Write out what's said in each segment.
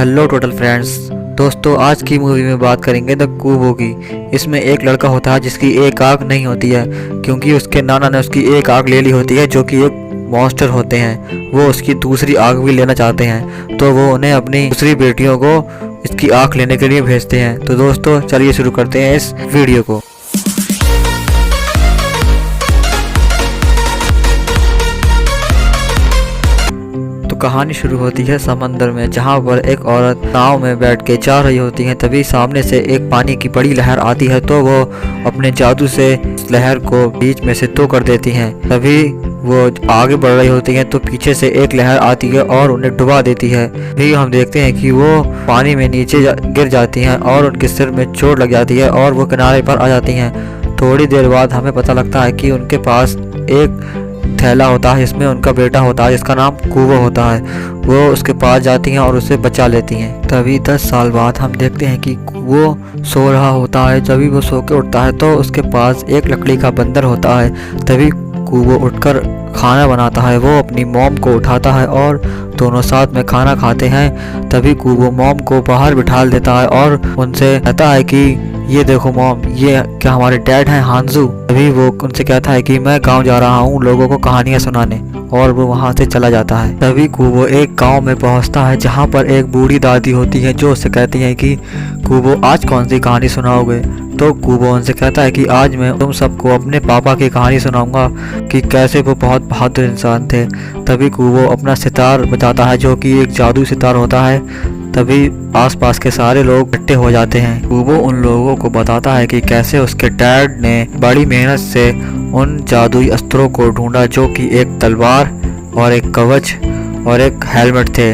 Hello total friends. दोस्तों आज की मूवी में बात करेंगे द कूबो की। इसमें एक लड़का होता है जिसकी एक आँख नहीं होती है, क्योंकि उसके नाना ने उसकी एक आँख ले ली होती है, जो कि एक मॉन्स्टर होते हैं। वो उसकी दूसरी आँख भी लेना चाहते हैं, तो वो उन्हें अपनी दूसरी बेटियों को इसकी आँख लेने के लिए भेजते हैं। तो दोस्तों चलिए शुरू करते हैं इस वीडियो को। कहानी शुरू होती है समंदर में, जहाँ पर एक औरत नाव में बैठ के जा रही होती है। तभी सामने से एक पानी की बड़ी लहर आती है, तो वो अपने जादू से इस लहर को बीच में से तोड़ कर देती हैं। तभी वो आगे बढ़ रही होती हैं, तो पीछे से एक लहर आती है और उन्हें डुबा देती है। फिर हम देखते हैं कि वो पानी में नीचे गिर जाती हैं और उनके सिर में चोट लग जाती है और वो किनारे पर आ जाती हैं। थोड़ी देर बाद हमें पता लगता है कि उनके पास एक थैला होता है जिसमें उनका बेटा होता है, जिसका नाम कूबो होता है। वो उसके पास जाती हैं और उसे बचा लेती हैं। तभी 10 साल बाद हम देखते हैं कि वो सो रहा होता है। जब वो सो के उठता है तो उसके पास एक लकड़ी का बंदर होता है। तभी कूबो उठकर खाना बनाता है। वो अपनी मॉम को उठाता है और दोनों साथ में खाना खाते हैं। तभी कूबो मॉम को बाहर बिठा देता है और उनसे कहता है कि ये देखो मॉम, ये क्या हमारे डैड हैं हांजू। तभी वो उनसे कहता है कि मैं गांव जा रहा हूँ लोगों को कहानियां सुनाने, और वो वहां से चला जाता है। तभी कूबो एक गांव में पहुंचता है, जहां पर एक बूढ़ी दादी होती है जो उससे कहती है कि कूबो आज कौन सी कहानी सुनाओगे। तो कूबो उनसे कहता है कि आज मैं तुम सबको अपने पापा की कहानी सुनाऊंगा कि कैसे वो बहुत बहादुर इंसान थे। तभी कूबो अपना सितार बजाता है, जो कि एक जादू सितार होता है। तभी आसपास के सारे लोग इकट्ठे हो जाते हैं। कूबो उन लोगों को बताता है कि कैसे उसके डैड ने बड़ी मेहनत से उन जादुई अस्त्रों को ढूंढा, जो कि एक तलवार और एक कवच और एक हेलमेट थे।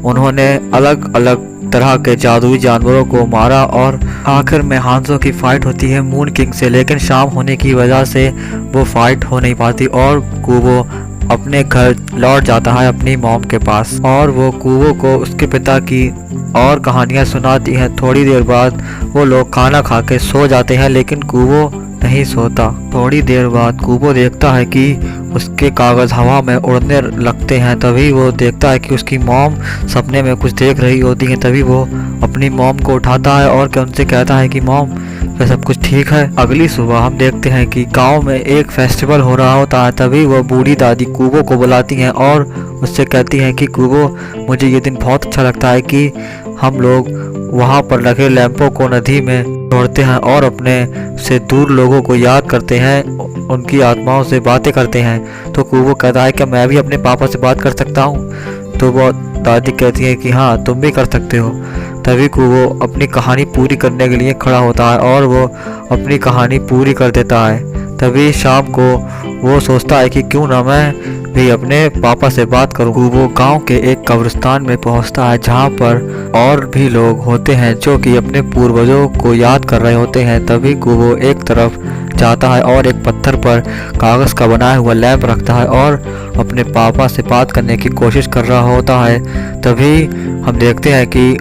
उन्होंने अलग अलग तरह के जादुई जानवरों को मारा और आखिर में हांजो की फाइट होती है मून किंग से, लेकिन शाम होने की वजह से वो फाइट हो नहीं पाती और कूबो अपने घर लौट जाता है अपनी मॉम के पास, और वो कूबो को उसके पिता की और कहानियां सुनाती हैं। थोड़ी देर बाद वो लोग खाना खा के सो जाते हैं, लेकिन कूबो नहीं सोता। थोड़ी देर बाद कूबो देखता है कि उसके कागज हवा में उड़ने लगते हैं। तभी वो देखता है कि उसकी मॉम सपने में कुछ देख रही होती है। तभी वो अपनी मॉम को उठाता है और उनसे कहता है कि मॉम क्या सब कुछ ठीक है। अगली सुबह हम देखते हैं कि गांव में एक फेस्टिवल हो रहा होता है। तभी वो बूढ़ी दादी कूबो को बुलाती हैं और उससे कहती हैं कि कूबो, मुझे ये दिन बहुत अच्छा लगता है कि हम लोग वहाँ पर रखे लैंपों को नदी में छोड़ते हैं और अपने से दूर लोगों को याद करते हैं, उनकी आत्माओं से बातें करते हैं। तो कूबो कहता है कि मैं भी अपने पापा से बात कर सकता हूँ। तो वो दादी कहती है कि हाँ तुम भी कर सकते हो। तभी कूबो अपनी कहानी पूरी करने के लिए खड़ा होता है और वो अपनी कहानी पूरी कर देता है। तभी शाम को वो सोचता है कि क्यों ना मैं भी अपने पापा से बात करूं। कूबो गांव के एक कब्रिस्तान में पहुंचता है, जहां पर और भी लोग होते हैं जो कि अपने पूर्वजों को याद कर रहे होते हैं। तभी कूबो एक तरफ जाता है और एक पत्थर पर कागज का बनाया हुआ लैंप रखता है और अपने पापा से बात करने की कोशिश कर रहा होता है। तभी हम देखते हैं कि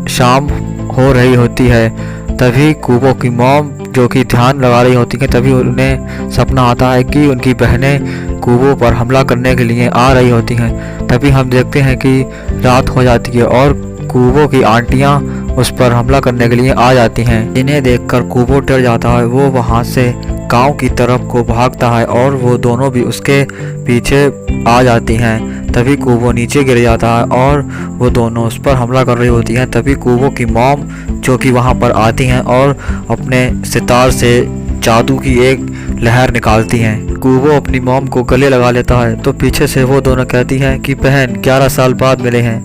शाम हो रही होती है। तभी कूबो की मॉम जो कि ध्यान लगा रही होती है, तभी उन्हें सपना आता है कि उनकी बहनें कूबो पर हमला करने के लिए आ रही होती हैं। तभी हम देखते हैं कि रात हो जाती है और कूबो की आंटियां उस पर हमला करने के लिए आ जाती हैं। इन्हें देखकर कूबो डर जाता है। वो वहां से गांव की तरफ को भागता है और वो दोनों भी उसके पीछे आ जाती हैं। तभी कूबो नीचे गिर जाता है और वो दोनों उस पर हमला कर रही होती हैं। तभी कूबो की मॉम जो कि वहां पर आती हैं और अपने सितार से जादू की एक लहर निकालती हैं। कूबो अपनी मॉम को गले लगा लेता है, तो पीछे से वो दोनों कहती हैं कि बहन 11 साल बाद मिले हैं,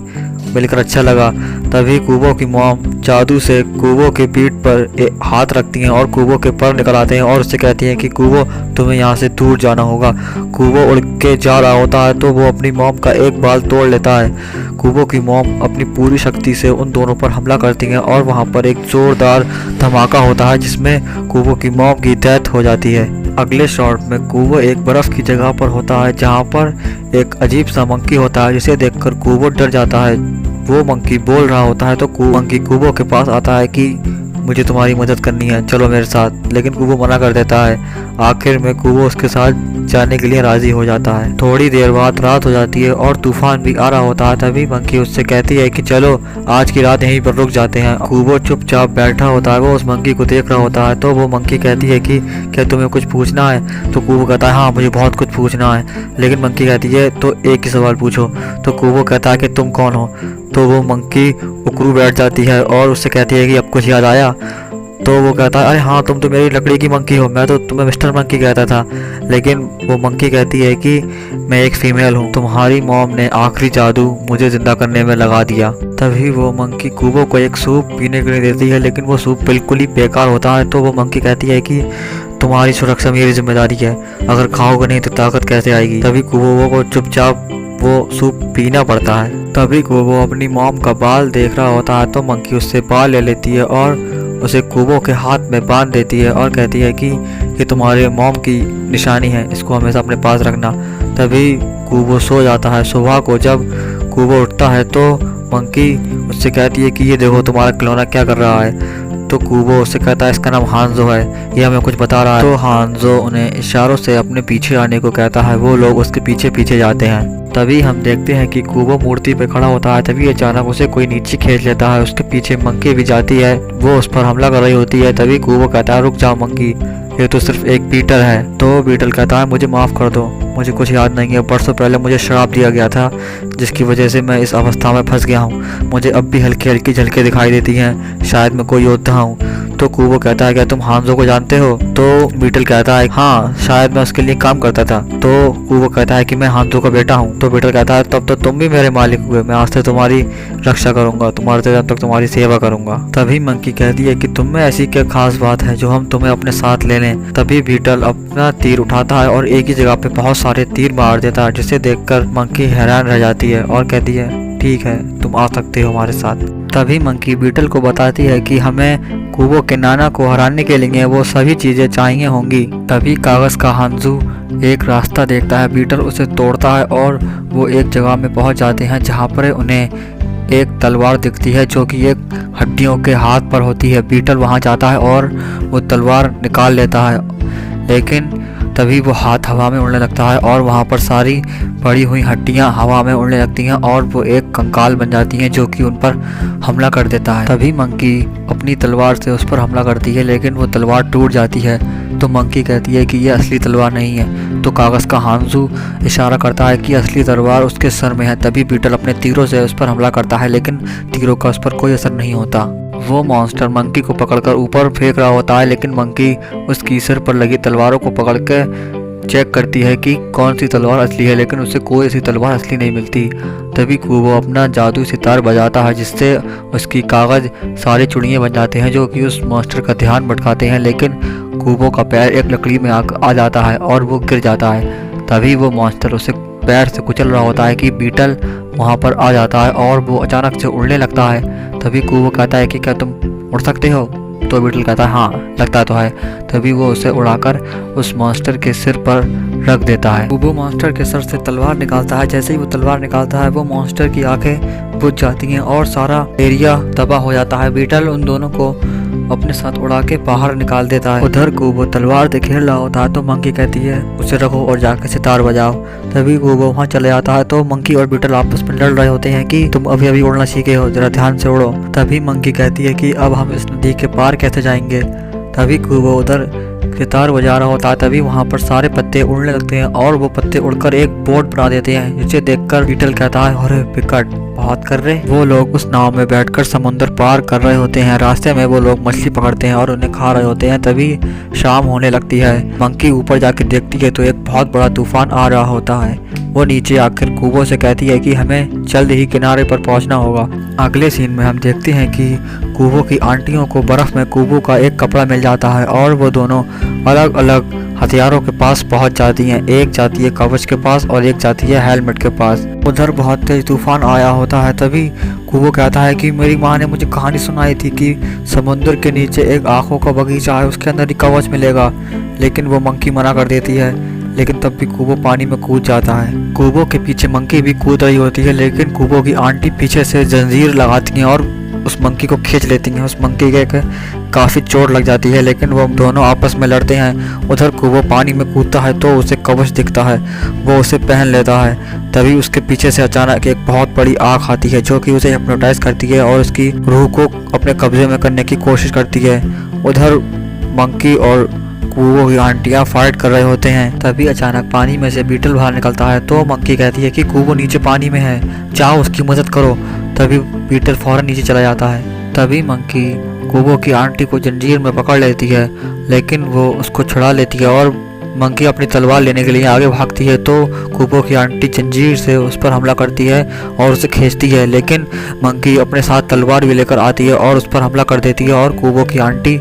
मिलकर अच्छा लगा। तभी कूबो की मॉम जादू से कूबो के पीठ पर हाथ रखती हैं और कूबो के पर निकल आते हैं और उससे कहती हैं कि कूबो तुम्हें यहाँ से दूर जाना होगा। कूबो उड़ के जा रहा होता है तो वो अपनी मॉम का एक बाल तोड़ लेता है। कूबो की मॉम अपनी पूरी शक्ति से उन दोनों पर हमला करती हैं और वहाँ पर एक जोरदार धमाका होता है, जिसमें कूबो की मॉम की डेथ हो जाती है। अगले शॉट में कूबो एक बर्फ की जगह पर होता है, जहाँ पर एक अजीब सा मंकी होता है, जिसे देखकर कूबो डर जाता है। वो मंकी बोल रहा होता है तो मंकी कूबो के पास आता है कि मुझे तुम्हारी मदद करनी है, चलो मेरे साथ। लेकिन कूबो मना कर देता है। आखिर में कूबो उसके साथ जाने के लिए राजी हो जाता है। थोड़ी देर बाद रात हो जाती है और तूफान भी आ रहा होता है। तभी मंकी उससे कहती है कि चलो आज की रात यहीं पर रुक जाते हैं। कुबो चुपचाप बैठा होता है, वो उस मंकी को देख रहा होता है। तो वो मंकी कहती है कि क्या तुम्हें कुछ पूछना है? तो कुबो कहता है हाँ मुझे बहुत कुछ पूछना है। लेकिन मंकी कहती है तो एक ही सवाल पूछो। तो कुबो कहता है कि तुम कौन हो? तो वो मंकी उकरू बैठ जाती है और उससे कहती है कि अब कुछ याद आया? तो वो कहता है अरे हाँ तुम तो मेरी लकड़ी की मंकी हो, मैं तो तुम्हें मिस्टर मंकी कहता था। लेकिन वो मंकी कहती है कि मैं एक फीमेल हूँ, तुम्हारी मॉम ने आखिरी जादू मुझे जिंदा करने में लगा दिया। तभी वो मंकी कुबो को एक सूप पीने के लिए देती है, लेकिन वो सूप बिल्कुल ही बेकार होता है। तो वो मंकी कहती है कि तुम्हारी सुरक्षा मेरी जिम्मेदारी है, अगर खाओगे नहीं तो ताकत कैसे आएगी। तभी कुबो को चुपचाप वो सूप पीना पड़ता है। तभी कुबो अपनी मॉम का बाल देख रहा होता है, तो मंकी उससे बाल ले लेती है और उसे कुबो के हाथ में बांध देती है और कहती है कि ये तुम्हारे मॉम की निशानी है, इसको हमेशा अपने पास रखना। तभी कुबो सो जाता है। सुबह को जब कुबो उठता है तो मंकी उससे कहती है कि ये देखो तुम्हारा खिलौना क्या कर रहा है। तो कुबो उससे कहता है इसका नाम हांजो है, ये हमें कुछ बता रहा है। तो हांजो उन्हें इशारों से अपने पीछे आने को कहता है। वो लोग उसके पीछे पीछे जाते हैं। तभी हम देखते हैं कि कुबो मूर्ति पे खड़ा होता है। तभी अचानक उसे कोई नीचे खींच लेता है। उसके पीछे मंकी भी जाती है, वो उस पर हमला कर रही होती है। तभी कुबो कहता है रुक जाओ मंकी, ये तो सिर्फ एक बीटल है। तो बीटल कहता है मुझे माफ़ कर दो, मुझे कुछ याद नहीं है। परसों पहले मुझे श्राप दिया गया था जिसकी वजह से मैं इस अवस्था में फंस गया हूँ। मुझे अब भी हल्की हल्की झलकें दिखाई देती हैं, शायद मैं कोई योद्धा हूँ। तो कुबो कहता है क्या तुम हांजो को जानते हो? तो बीटल कहता है हाँ शायद मैं उसके लिए काम करता था। तो कुबो कहता है कि मैं हांजो का बेटा हूँ। तो बीटल कहता है तब तो तुम भी मेरे मालिक हुए, मैं आज से तुम्हारी रक्षा करूंगा, तुम्हारे जन्म तक तुम्हारी सेवा करूंगा। तभी मंकी कहती है कि तुम में ऐसी क्या खास बात है जो हम तुम्हें अपने साथ ले लें। तभी बीटल अपना तीर उठाता है और एक ही जगह पे बहुत सारे तीर मार देता है, जिसे देखकर मंकी हैरान रह जाती है और कहती है ठीक है तुम आ सकते हो हमारे साथ। तभी मंकी बीटल को बताती है कि हमें कुबो के नाना को हराने के लिए वो सभी चीजें चाहिए होंगी। तभी कागज का हांजू एक रास्ता देखता है, बीटल उसे तोड़ता है और वो एक जगह में पहुंच जाते हैं जहां पर उन्हें एक तलवार दिखती है जो कि एक हड्डियों के हाथ पर होती है। बीटल वहां जाता है और वो तलवार निकाल लेता है, लेकिन तभी वो हाथ हवा में उड़ने लगता है और वहाँ पर सारी पड़ी हुई हड्डियाँ हवा में उड़ने लगती हैं और वो एक कंकाल बन जाती हैं जो कि उन पर हमला कर देता है। तभी मंकी अपनी तलवार से उस पर हमला करती है, लेकिन वो तलवार टूट जाती है। तो मंकी कहती है कि ये असली तलवार नहीं है। तो कागज का हांजू इशारा करता है कि असली तलवार उसके सर में है। तभी बीटल अपने तीरों से उस पर हमला करता है, लेकिन तीरों का उस पर कोई असर नहीं होता। वो मॉन्स्टर मंकी को पकड़कर ऊपर फेंक रहा होता है, लेकिन मंकी उसकी सिर पर लगी तलवारों को पकड़ के चेक करती है कि कौन सी तलवार असली है, लेकिन उसे कोई ऐसी तलवार असली नहीं मिलती। तभी कुबो अपना जादू सितार बजाता है, जिससे उसकी कागज सारे चुड़िए बन जाते हैं जो कि उस मॉन्स्टर का ध्यान भटकाते हैं। लेकिन कुबो का पैर एक लकड़ी में आ जाता है और वो गिर जाता है। तभी वो मॉन्स्टर उसे पैर से कुचल रहा होता है कि बीटल वहाँ पर आ जाता है और वो अचानक से उड़ने लगता है। तभी कुबो कहता है कि क्या तुम उड़ सकते हो? तो बीटल कहता है हाँ लगता तो है। तभी वो उसे उड़ाकर उस मॉन्स्टर के सिर पर रख देता है। कुबो मॉन्स्टर के सर से तलवार निकालता है। जैसे ही वो तलवार निकालता है वो मॉन्स्टर की आंखें बुझ जाती हैं और सारा एरिया तबाह हो जाता है। बीटल उन दोनों को अपने साथ उड़ा के बाहर निकाल देता है। उधर कुबो तलवार से खेल रहा होता है, तो मंकी कहती है उसे रखो और जाकर सितार बजाओ। तभी कुबो वहाँ चले जाता है, तो मंकी और बीटल आपस में लड़ रहे होते हैं कि तुम अभी अभी उड़ना सीखे हो, जरा ध्यान से उड़ो। तभी मंकी कहती है कि अब हम इस नदी के पार कैसे जाएंगे। तभी कुबो उधर सितार बजा रहा होता है। तभी वहाँ पर सारे पत्ते उड़ने लगते हैं और वो पत्ते उड़कर एक बोट बना देते हैं, जिसे देखकर बीटल कहता है अरे विकट बहुत कर रहे। वो लोग उस नाव में बैठकर समुद्र पार कर रहे होते हैं। रास्ते में वो लोग मछली पकड़ते हैं और उन्हें खा रहे होते हैं। तभी शाम होने लगती है। मंकी ऊपर जाके देखती है तो एक बहुत बड़ा तूफान आ रहा होता है। वो नीचे आकर कुबो से कहती है कि हमें जल्द ही किनारे पर पहुंचना होगा। अगले सीन में हम देखते हैं कि कुबो की आंटियों को बर्फ में कुबो का एक कपड़ा मिल जाता है और वो दोनों अलग अलग हथियारों के पास पहुंच जाती हैं। एक जाती है कवच के पास और एक जाती है हेलमेट के पास। उधर बहुत तेज तूफान आया होता है। तभी कुबो कहता है कि मेरी माँ ने मुझे कहानी सुनाई थी कि समुद्र के नीचे एक आँखों का बगीचा है, उसके अंदर ही कवच मिलेगा। लेकिन वो मंकी मना कर देती है, लेकिन तब भी कुबो पानी में कूद जाता है। कुबो के पीछे मंकी भी कूद रही होती है, लेकिन कुबो की आंटी पीछे से जंजीर लगाती हैं और उस मंकी को खींच लेती हैं। उस मंकी के काफ़ी चोट लग जाती है, लेकिन वो दोनों आपस में लड़ते हैं। उधर कुबो पानी में कूदता है तो उसे कवच दिखता है, वो उसे पहन लेता है। तभी उसके पीछे से अचानक एक बहुत बड़ी आँख आती है जो कि उसे हिप्नोटाइज करती है और उसकी रूह को अपने कब्जे में करने की कोशिश करती है। उधर मंकी और कुबो की आंटियाँ फाइट कर रहे होते हैं। तभी अचानक पानी में से बीटल बाहर निकलता है तो मंकी कहती है कि कुबो नीचे पानी में है, जाओ उसकी मदद करो। तभी बीटल फौरन नीचे चला जाता है। तभी मंकी कुबो की आंटी को जंजीर में पकड़ लेती है, लेकिन वो उसको छुड़ा लेती है और मंकी अपनी तलवार लेने के लिए आगे भागती है तो कुबो की आंटी जंजीर से उस पर हमला करती है और उसे खींचती है, लेकिन मंकी अपने साथ तलवार भी लेकर आती है और उस पर हमला कर देती है और कुबो की आंटी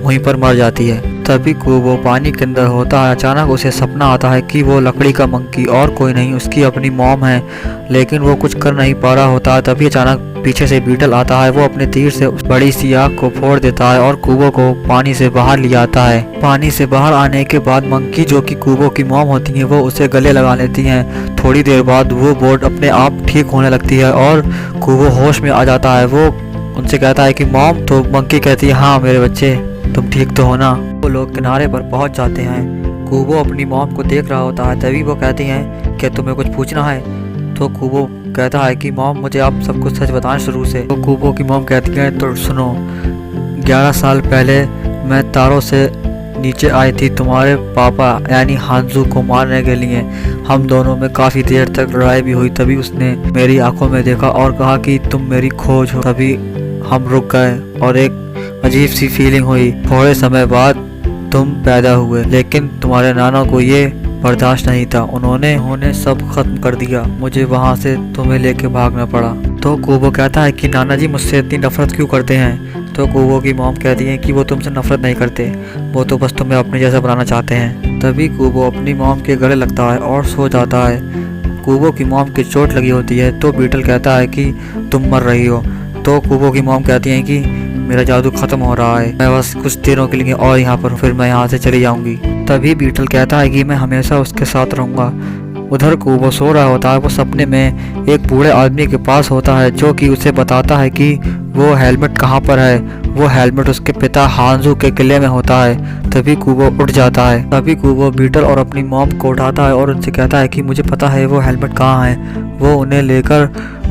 वहीं पर मर जाती है। तभी कुबो पानी के अंदर होता है। अचानक उसे सपना आता है कि वो लकड़ी का मंकी और कोई नहीं उसकी अपनी मॉम है, लेकिन वो कुछ कर नहीं पा रहा होता है। तभी अचानक पीछे से बीटल आता है, वो अपने तीर से उस बड़ी सी आग को फोड़ देता है और कुबो को पानी से बाहर ले आता है। पानी से बाहर आने के बाद मंकी जो कि कुबो की मॉम होती है वो उसे गले लगा लेती हैं। थोड़ी देर बाद वो बोट अपने आप ठीक होने लगती है और कुबो होश में आ जाता है। वो उनसे कहता है कि मॉम, तो मंकी कहती है हाँ मेरे बच्चे, तुम ठीक तो हो ना। वो लोग किनारे पर पहुंच जाते हैं। कुबो अपनी मॉम को देख रहा होता है। तभी वो कहती हैं कि तुम्हें कुछ पूछना है। तो कुबो कहता है कि मॉम मुझे आप सब कुछ सच बताएं शुरू से। तो कुबो की मॉम कहती है तो सुनो, 11 साल पहले मैं तारों से नीचे आई थी तुम्हारे पापा यानी हांजू को मारने के लिए। हम दोनों में काफ़ी देर तक लड़ाई भी हुई। तभी उसने मेरी आंखों में देखा और कहा कि तुम मेरी खोज हो। तभी हम रुक गए और एक अजीब सी फीलिंग हुई। थोड़े समय बाद तुम पैदा हुए, लेकिन तुम्हारे नाना को ये बर्दाश्त नहीं था। उन्होंने सब खत्म कर दिया। मुझे वहाँ से तुम्हें लेके भागना पड़ा। तो कुबो कहता है कि नाना जी मुझसे इतनी नफरत क्यों करते हैं। तो कुबो की मॉम कहती है कि वो तुमसे नफरत नहीं करते, वो तो बस तुम्हें अपने जैसा बनाना चाहते हैं। तभी कुबो अपनी मॉम के गले लगता है और सो जाता है। कुबो की मॉम की चोट लगी होती है तो बीटल कहता है कि तुम मर रही हो। तो कुबो की मॉम कहती है कि मेरा जादू खत्म हो रहा है, मैं बस कुछ दिनों के लिए और यहाँ पर हूँ, फिर मैं यहाँ से चली जाऊंगी। तभी बीटल कहता है कि मैं हमेशा उसके साथ रहूंगा। उधर कुबो सो रहा होता है। वो सपने में एक बूढ़े आदमी के पास होता है जो कि उसे बताता है कि वो हेलमेट कहाँ पर है। वो हेलमेट उसके पिता हांजू के किले में होता है। तभी कुबो उठ जाता है। तभी कुबो बीटल और अपनी मॉम को उठाता है और उनसे कहता है कि मुझे पता है वो हेलमेट कहाँ है। वो उन्हें लेकर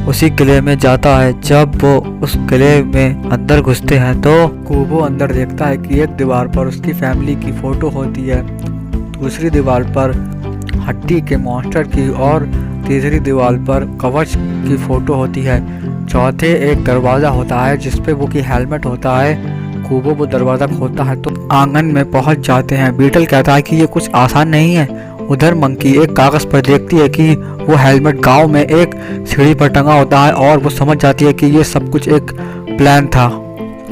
उसी किले में जाता है। जब वो उस किले में अंदर घुसते हैं तो कुबो अंदर देखता है कि एक दीवार पर उसकी फैमिली की फोटो होती है, दूसरी दीवार पर हड्डी के मॉन्स्टर की और तीसरी दीवार पर कवच की फोटो होती है। चौथे एक दरवाज़ा होता है जिसपे वो की हेलमेट होता है। कुबो वो दरवाज़ा खोलता है तो आंगन में पहुंच जाते हैं। बीटल कहता है कि ये कुछ आसान नहीं है। उधर मंकी एक कागज़ पर देखती है कि वो हेलमेट गांव में एक सीढ़ी पर टंगा होता है और वो समझ जाती है कि ये सब कुछ एक प्लान था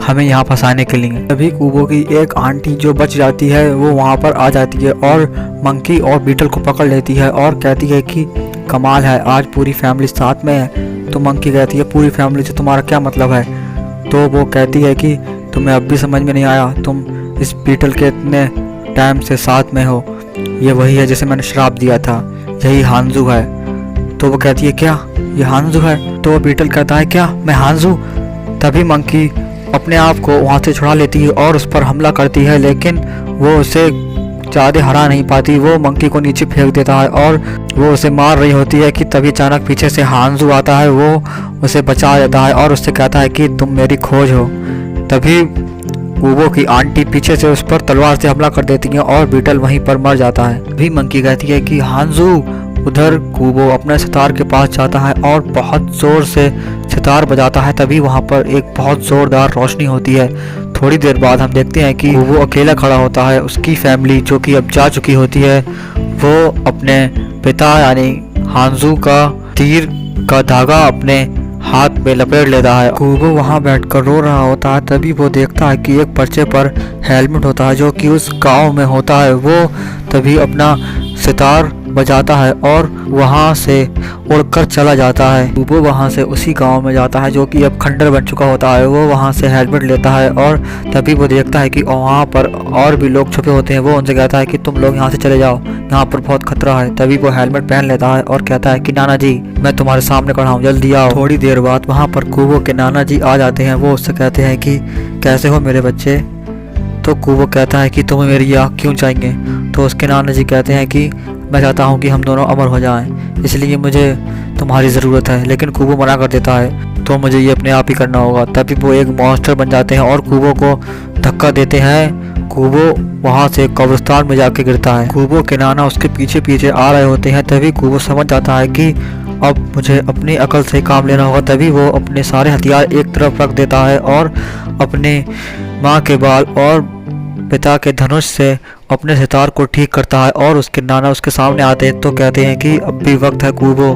हमें यहाँ फंसाने के लिए। तभी कुबो की एक आंटी जो बच जाती है वो वहाँ पर आ जाती है और मंकी और बीटल को पकड़ लेती है और कहती है कि कमाल है, आज पूरी फैमिली साथ में है। तो मंकी कहती है पूरी फैमिली से तुम्हारा क्या मतलब है। तो वो कहती है कि तुम्हें अब भी समझ में नहीं आया, तुम इस बीटल के इतने टाइम से साथ में हो, ये वही है जिसे मैंने श्राप दिया था, यही हांजू है। तो वो कहती है क्या ये हांजू है। तो बीटल कहता है क्या मैं हांजू। तभी मंकी अपने आप को वहाँ से छुड़ा लेती है और उस पर हमला करती है, लेकिन वो उसे ज़्यादा हरा नहीं पाती। वो मंकी को नीचे फेंक देता है और वो उसे मार रही होती है कि तभी अचानक पीछे से हांजू आता है। वो उसे बचा देता है और उससे कहता है कि तुम मेरी खोज हो। तभी कुबो की आंटी पीछे से उस पर तलवार से हमला कर देती है और बीटल वहीं पर मर जाता है। भी मंकी कहती है कि हांजू। उधर कुबो अपने सितार के पास जाता है और बहुत जोर से सितार बजाता है। तभी वहाँ पर एक बहुत जोरदार रोशनी होती है। थोड़ी देर बाद हम देखते हैं कि वो अकेला खड़ा होता है। उसकी फैमिली जो कि अब जा चुकी होती है वो अपने पिता यानी हांजू का तीर का धागा अपने हाथ में लपेट लेता है। कुबो वहाँ बैठकर रो रहा होता है। तभी वो देखता है कि एक पर्चे पर हेलमेट होता है जो कि उस गांव में होता है। वो तभी अपना सितार बजाता है और वहाँ से उड़कर चला जाता है। कूबो वहाँ से उसी गांव में जाता है जो कि अब खंडर बन चुका होता है। वो वहाँ से हेलमेट लेता है और तभी वो देखता है कि वहाँ पर और भी लोग छुपे होते हैं। वो उनसे कहता है कि तुम लोग यहाँ से चले जाओ, यहाँ पर बहुत खतरा है। तभी वो हेलमेट पहन लेता है और कहता है कि नाना जी मैं तुम्हारे सामने खड़ा हूँ, जल्दी आओ। थोड़ी देर बाद वहाँ पर कूबो के नाना जी आ जाते हैं। वो उससे कहते हैं कि कैसे हो मेरे बच्चे। तो कूबो कहता है कि तुम्हें मेरी आँख क्यों चाहिए। तो उसके नाना जी कहते हैं कि मैं चाहता हूँ कि हम दोनों अमर हो जाएं, इसलिए मुझे तुम्हारी ज़रूरत है। लेकिन कूबो मना कर देता है, तो मुझे ये अपने आप ही करना होगा। तभी वो एक मॉन्स्टर बन जाते हैं और कूबो को धक्का देते हैं। कूबो वहाँ से कब्रिस्तान में जाके गिरता है। कूबो के नाना उसके पीछे पीछे आ रहे होते हैं। तभी कूबो समझ जाता है कि अब मुझे अपनी अकल से काम लेना होगा। तभी वो अपने सारे हथियार एक तरफ रख देता है और अपने माँ के बाल और पिता के धनुष से अपने सितार को ठीक करता है। और उसके नाना उसके सामने आते हैं तो कहते हैं कि अब भी वक्त है कूबो,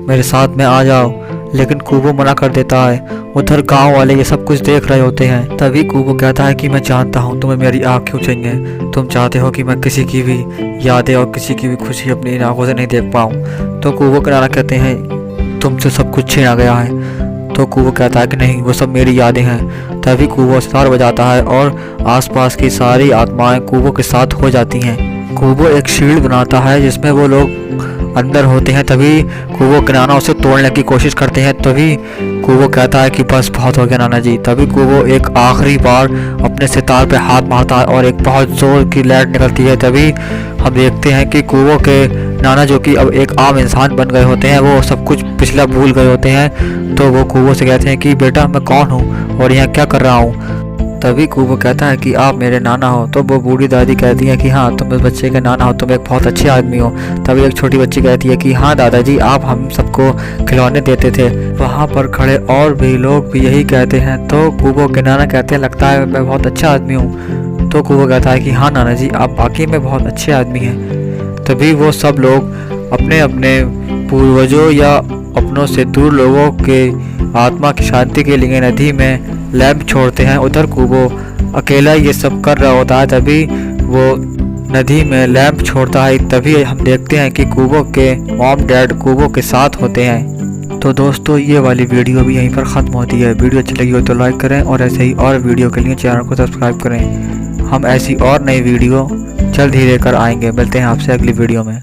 मेरे साथ में आ जाओ। लेकिन कूबो मना कर देता है। उधर गांव वाले ये सब कुछ देख रहे होते हैं। तभी कूबो कहता है कि मैं जानता हूँ तुम्हें मेरी आँख क्यों चाहिए। तुम चाहते हो कि मैं किसी की भी यादें और किसी की भी खुशी अपनी इन आँखों से नहीं देख पाऊँ। तो कूबो के नाना कहते हैं तुमसे सब कुछ छीना गया है। तो कूबो कहता है कि नहीं, वो सब मेरी यादें हैं। तभी कूबो सितार बजाता है और आसपास की सारी आत्माएं कूबो के साथ हो जाती हैं। कूबो एक शील्ड बनाता है जिसमें वो लोग अंदर होते हैं। तभी कूबो के नाना उसे तोड़ने की कोशिश करते हैं। तभी कूबो कहता है कि बस बहुत हो गया नाना जी। तभी कूबो एक आखिरी बार अपने सितार पे हाथ मारता है और एक बहुत जोर की लहर निकलती है। तभी हम देखते हैं कि कूबो के नाना जो कि अब एक आम इंसान बन गए होते हैं, वो सब कुछ पिछला भूल गए होते हैं। तो वो कूबो से कहते हैं कि बेटा मैं कौन हूँ और यहाँ क्या कर रहा हूँ। तभी कूबो कहता है कि आप मेरे नाना हो। तो वो बूढ़ी दादी कहती है कि हाँ तुम इस बच्चे के नाना हो, तुम एक बहुत अच्छे आदमी हो। तभी एक छोटी बच्ची कहती है कि हाँ दादाजी आप हम सबको खिलौने देते थे। वहाँ पर खड़े और भी लोग भी यही कहते हैं। तो कूबो के नाना कहते हैं लगता है मैं बहुत अच्छा आदमी हूँ। तो कूबो कहता है कि हाँ नाना जी आप वाकई में बहुत अच्छे आदमी हैं। तभी वो सब लोग अपने अपने पूर्वजों या अपनों से दूर लोगों के आत्मा की शांति के लिए नदी में लैंप छोड़ते हैं। उधर कूबो अकेला ये सब कर रहा होता है। तभी वो नदी में लैंप छोड़ता है। तभी हम देखते हैं कि कूबो के मॉम डैड कूबो के साथ होते हैं। तो दोस्तों ये वाली वीडियो भी यहीं पर ख़त्म होती है। वीडियो अच्छी लगी हो तो लाइक करें और ऐसे ही और वीडियो के लिए चैनल को सब्सक्राइब करें। हम ऐसी और नई वीडियो जल्द ही लेकर आएंगे। मिलते हैं आपसे अगली वीडियो में।